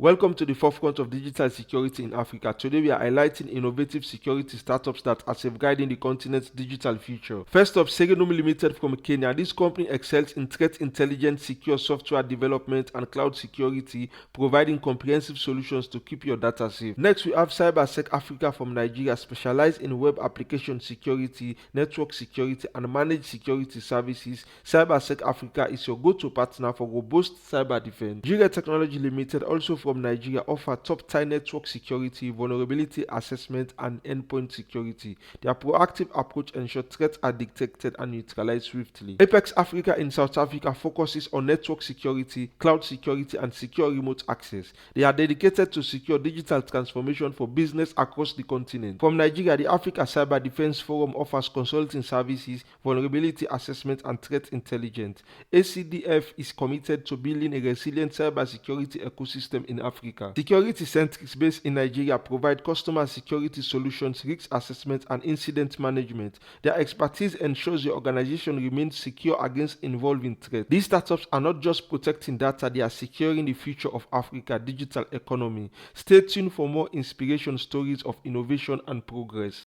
Welcome to the forefront of digital security in Africa. Today we are highlighting innovative security startups that are safeguarding the continent's digital future. First up, Serenum Limited from Kenya. This company excels in threat intelligence, secure software development, and cloud security, providing comprehensive solutions to keep your data safe. Next, we have Cybersec Africa from Nigeria, specialized in web application security, network security, and managed security services. Cybersec Africa is your go-to partner for robust cyber defense. Nigeria Technology Limited, also from Nigeria, offer top-tier network security, vulnerability assessment, and endpoint security. Their proactive approach ensures threats are detected and neutralized swiftly. Apex Africa in South Africa focuses on network security, cloud security, and secure remote access. They are dedicated to secure digital transformation for business across the continent. From Nigeria, the Africa Cyber Defense Forum offers consulting services, vulnerability assessment, and threat intelligence. ACDF is committed to building a resilient cybersecurity ecosystem in Africa. Security Centrics based in Nigeria provide customer security solutions, risk assessment, and incident management. Their expertise ensures your organization remains secure against evolving threats. These startups are not just protecting data, they are securing the future of Africa's digital economy. Stay tuned for more inspiration stories of innovation and progress.